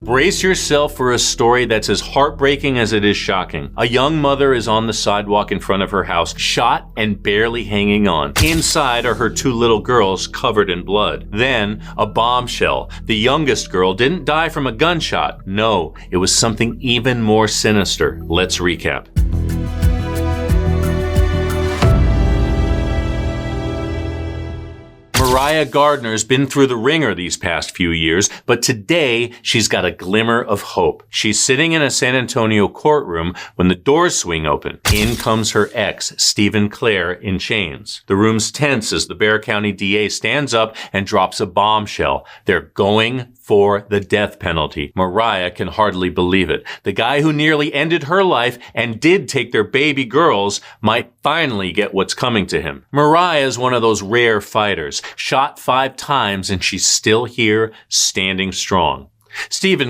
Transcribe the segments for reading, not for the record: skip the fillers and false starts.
Brace yourself for a story that's as heartbreaking as it is shocking. A young mother is on the sidewalk in front of her house, shot and barely hanging on. Inside are her 2 little girls covered in blood. Then, a bombshell. The youngest girl didn't die from a gunshot. No, it was something even more sinister. Let's recap. Mariah Gardner's been through the ringer these past few years, but today she's got a glimmer of hope. She's sitting in a San Antonio courtroom when the doors swing open. In comes her ex, Clare, in chains. The room's tense as the Bexar County DA stands up and drops a bombshell. They're going for the death penalty. Mariah can hardly believe it. The guy who nearly ended her life and did take their baby girls might finally get what's coming to him. Mariah is one of those rare fighters, shot 5 times and she's still here, standing strong.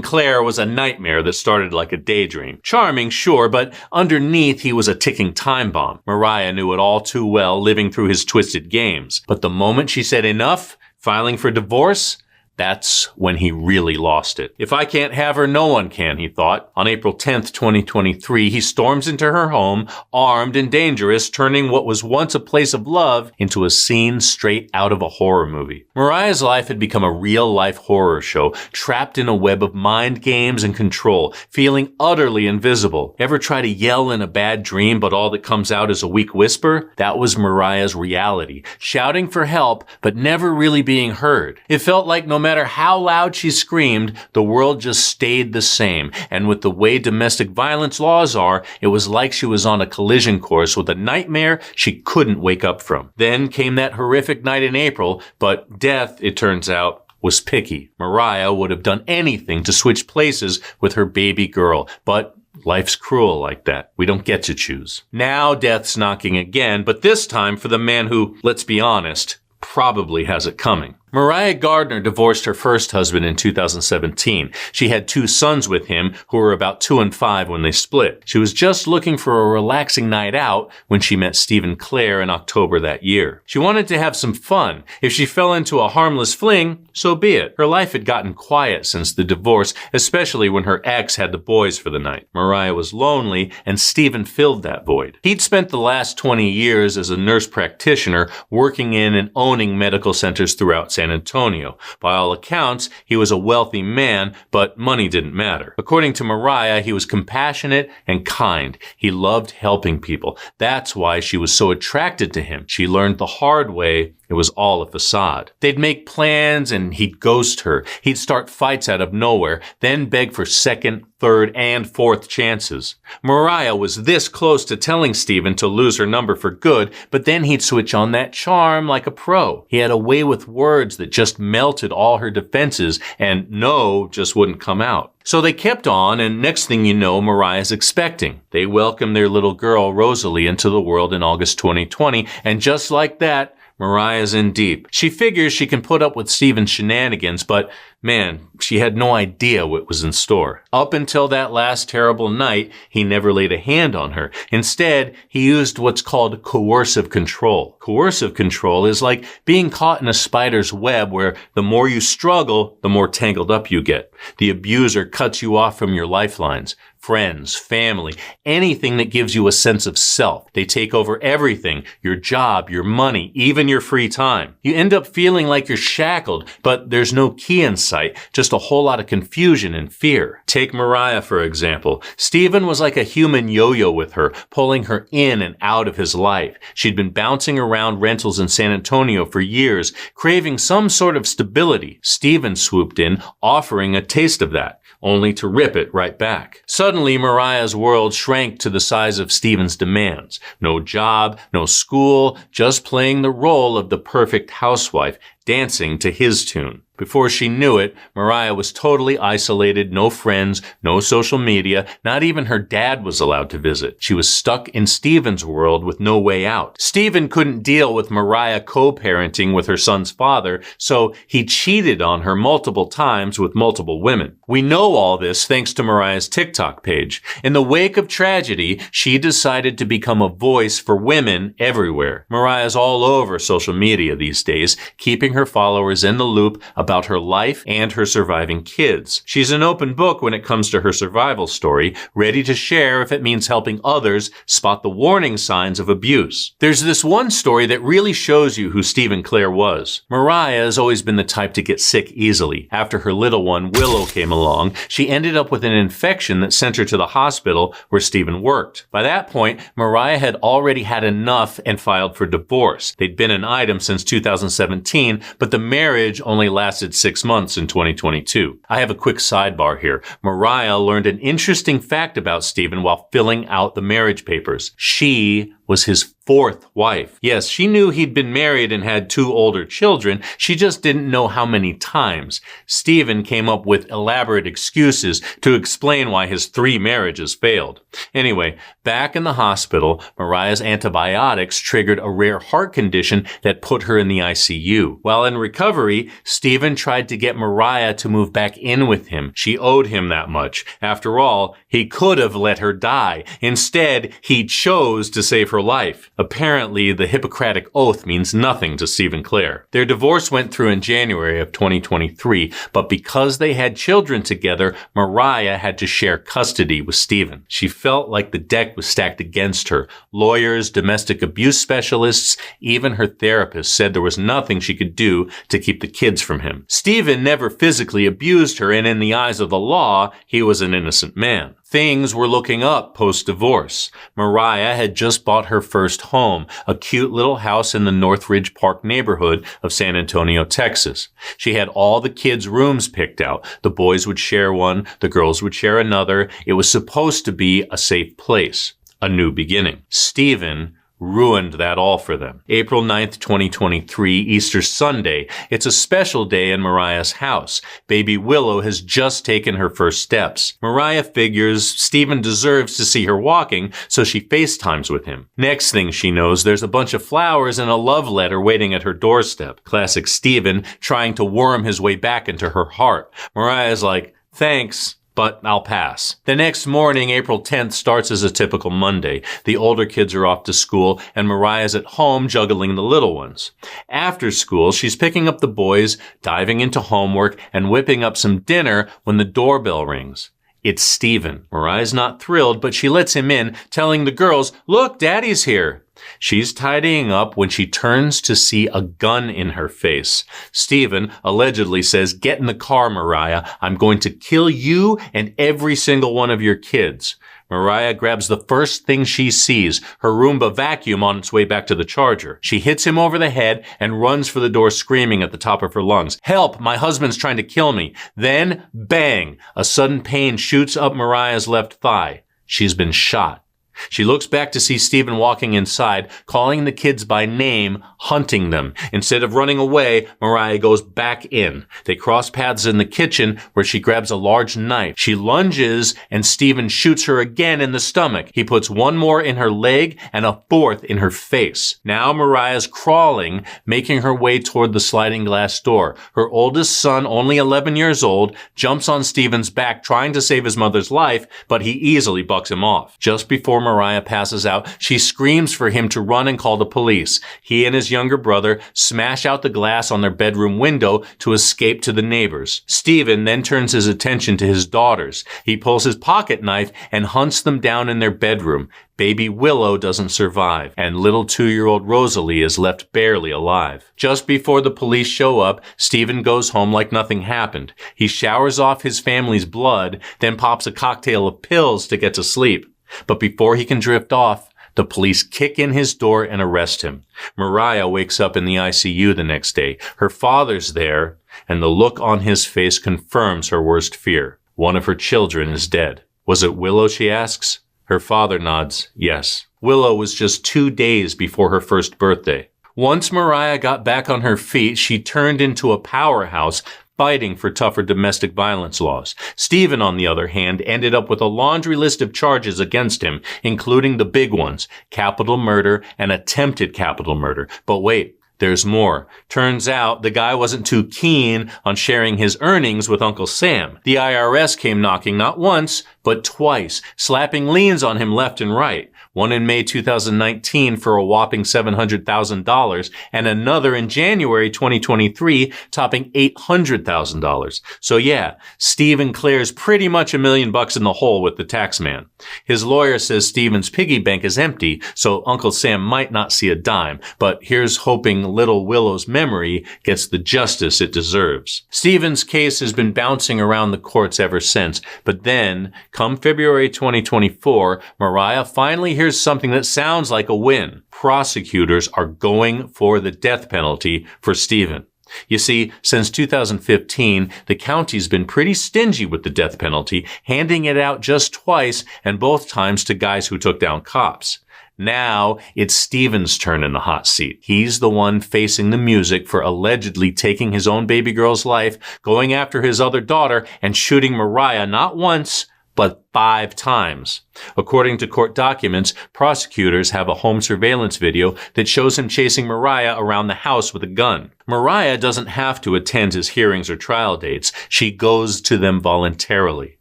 Clare was a nightmare that started like a daydream. Charming, sure, but underneath he was a ticking time bomb. Mariah knew it all too well, living through his twisted games. But the moment she said enough, filing for divorce, that's when he really lost it. If I can't have her, no one can, he thought. On April 10th, 2023, he storms into her home, armed and dangerous, turning what was once a place of love into a scene straight out of a horror movie. Mariah's life had become a real-life horror show, trapped in a web of mind games and control, feeling utterly invisible. Ever try to yell in a bad dream, but all that comes out is a weak whisper? That was Mariah's reality, shouting for help, but never really being heard. It felt like no matter how loud she screamed, the world just stayed the same. And with the way domestic violence laws are, it was like she was on a collision course with a nightmare she couldn't wake up from. Then came that horrific night in April, but death, it turns out, was picky. Mariah would have done anything to switch places with her baby girl, but life's cruel like that. We don't get to choose. Now death's knocking again, but this time for the man who, let's be honest, probably has it coming. Mariah Gardner divorced her first husband in 2017. She had 2 sons with him who were about 2 and 5 when they split. She was just looking for a relaxing night out when she met Clare in October that year. She wanted to have some fun. If she fell into a harmless fling, so be it. Her life had gotten quiet since the divorce, especially when her ex had the boys for the night. Mariah was lonely, and Stephen filled that void. He'd spent the last 20 years as a nurse practitioner working in and owning medical centers throughout San Antonio. By all accounts, he was a wealthy man, but money didn't matter. According to Mariah, he was compassionate and kind. He loved helping people. That's why she was so attracted to him. She learned the hard way it was all a facade. They'd make plans and he'd ghost her. He'd start fights out of nowhere, then beg for second, third, and fourth chances. Mariah was this close to telling Stephen to lose her number for good, but then he'd switch on that charm like a pro. He had a way with words that just melted all her defenses, and no just wouldn't come out. So they kept on, and next thing you know, Mariah's expecting. They welcomed their little girl, Rosalie, into the world in August 2020, and just like that, Mariah's in deep. She figures she can put up with Stephen's shenanigans, but man, she had no idea what was in store. Up until that last terrible night, he never laid a hand on her. Instead, he used what's called coercive control. Coercive control is like being caught in a spider's web where the more you struggle, the more tangled up you get. The abuser cuts you off from your lifelines. Friends, family, anything that gives you a sense of self. They take over everything, your job, your money, even your free time. You end up feeling like you're shackled, but there's no key in sight, just a whole lot of confusion and fear. Take Mariah, for example. Stephen was like a human yo-yo with her, pulling her in and out of his life. She'd been bouncing around rentals in San Antonio for years, craving some sort of stability. Stephen swooped in, offering a taste of that, only to rip it right back. Suddenly, Mariah's world shrank to the size of Stephen's demands. No job, no school, just playing the role of the perfect housewife, dancing to his tune. Before she knew it, Mariah was totally isolated, no friends, no social media, not even her dad was allowed to visit. She was stuck in Stephen's world with no way out. Stephen couldn't deal with Mariah co-parenting with her son's father, so he cheated on her multiple times with multiple women. We know all this thanks to Mariah's TikTok page. In the wake of tragedy, she decided to become a voice for women everywhere. Mariah's all over social media these days, keeping her followers in the loop about about her life and her surviving kids. She's an open book when it comes to her survival story, ready to share if it means helping others spot the warning signs of abuse. There's this one story that really shows you who Steve and Clare was. Mariah has always been the type to get sick easily. After her little one, Willow, came along, she ended up with an infection that sent her to the hospital where Stephen worked. By that point, Mariah had already had enough and filed for divorce. They'd been an item since 2017, but the marriage only lasted 6 months in 2022. I have a quick sidebar here. Mariah learned an interesting fact about Stephen while filling out the marriage papers. She was his 4th wife. Yes, she knew he'd been married and had 2 older children. She just didn't know how many times. Stephen came up with elaborate excuses to explain why his 3 marriages failed. Anyway, back in the hospital, Mariah's antibiotics triggered a rare heart condition that put her in the ICU. While in recovery, Stephen tried to get Mariah to move back in with him. She owed him that much. After all, he could have let her die. Instead, he chose to save her life. Apparently, the Hippocratic Oath means nothing to Steve and Clare. Their divorce went through in January of 2023, but because they had children together, Mariah had to share custody with Stephen. She felt like the deck was stacked against her. Lawyers, domestic abuse specialists, even her therapist said there was nothing she could do to keep the kids from him. Stephen never physically abused her, and in the eyes of the law, he was an innocent man. Things were looking up post-divorce. Mariah had just bought her first home, a cute little house in the Northridge Park neighborhood of San Antonio, Texas. She had all the kids' rooms picked out. The boys would share one, the girls would share another. It was supposed to be a safe place, a new beginning. Stephen ruined that all for them. April 9th, 2023, Easter Sunday. It's a special day in Mariah's house. Baby Willow has just taken her first steps. Mariah figures Stephen deserves to see her walking, so she FaceTimes with him. Next thing she knows, there's a bunch of flowers and a love letter waiting at her doorstep. Classic Stephen trying to worm his way back into her heart. Mariah's like, thanks, but I'll pass. The next morning, April 10th, starts as a typical Monday. The older kids are off to school, and Mariah's at home juggling the little ones. After school, she's picking up the boys, diving into homework, and whipping up some dinner when the doorbell rings. It's Stephen. Mariah's not thrilled, but she lets him in, telling the girls, "Look, Daddy's here." She's tidying up when she turns to see a gun in her face. Stephen allegedly says, "Get in the car, Mariah. I'm going to kill you and every single one of your kids." Mariah grabs the first thing she sees, her Roomba vacuum on its way back to the charger. She hits him over the head and runs for the door screaming at the top of her lungs, "Help! My husband's trying to kill me." Then, bang! A sudden pain shoots up Mariah's left thigh. She's been shot. She looks back to see Stephen walking inside, calling the kids by name, hunting them. Instead of running away, Mariah goes back in. They cross paths in the kitchen where she grabs a large knife. She lunges and Stephen shoots her again in the stomach. He puts one more in her leg and a 4th in her face. Now Mariah's crawling, making her way toward the sliding glass door. Her oldest son, only 11 years old, jumps on Stephen's back trying to save his mother's life, but he easily bucks him off. Just before Mariah passes out, she screams for him to run and call the police. He and his younger brother smash out the glass on their bedroom window to escape to the neighbors. Stephen then turns his attention to his daughters. He pulls his pocket knife and hunts them down in their bedroom. Baby Willow doesn't survive, and little 2-year-old Rosalie is left barely alive. Just before the police show up, Stephen goes home like nothing happened. He showers off his family's blood, then pops a cocktail of pills to get to sleep. But before he can drift off, the police kick in his door and arrest him. Mariah wakes up in the ICU the next day. Her father's there, and the look on his face confirms her worst fear. One of her children is dead. Was it Willow, she asks? Her father nods, yes. Willow was just 2 days before her first birthday. Once Mariah got back on her feet, she turned into a powerhouse, fighting for tougher domestic violence laws. Stephen, on the other hand, ended up with a laundry list of charges against him, including the big ones, capital murder and attempted capital murder. But wait, there's more. Turns out the guy wasn't too keen on sharing his earnings with Uncle Sam. The IRS came knocking not once, but twice, slapping liens on him left and right. one in May 2019 for a whopping $700,000, and another in January 2023 topping $800,000. So yeah, Steve and Claire's pretty much $1 million in the hole with the tax man. His lawyer says Steven's piggy bank is empty, so Uncle Sam might not see a dime, but here's hoping little Willow's memory gets the justice it deserves. Steven's case has been bouncing around the courts ever since, but then, come February 2024, Mariah finally hears something that sounds like a win. Prosecutors are going for the death penalty for Steven. You see, since 2015, the county's been pretty stingy with the death penalty, handing it out just twice, and both times to guys who took down cops. Now, it's Steven's turn in the hot seat. He's the one facing the music for allegedly taking his own baby girl's life, going after his other daughter, and shooting Mariah not once, but 5 times. According to court documents, prosecutors have a home surveillance video that shows him chasing Mariah around the house with a gun. Mariah doesn't have to attend his hearings or trial dates. She goes to them voluntarily.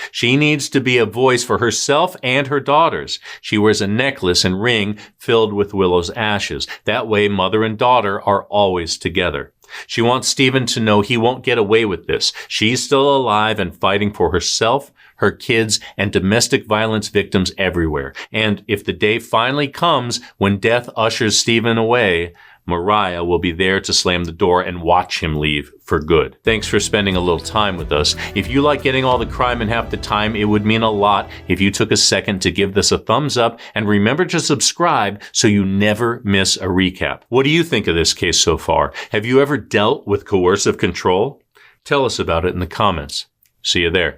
She needs to be a voice for herself and her daughters. She wears a necklace and ring filled with Willow's ashes. That way, mother and daughter are always together. She wants Steven to know he won't get away with this. She's still alive and fighting for herself, her kids, and domestic violence victims everywhere. And if the day finally comes when death ushers Steven away, Mariah will be there to slam the door and watch him leave for good. Thanks for spending a little time with us. If you like getting all the crime in half the time, it would mean a lot if you took a second to give this a thumbs up, and remember to subscribe so you never miss a recap. What do you think of this case so far? Have you ever dealt with coercive control? Tell us about it in the comments. See you there.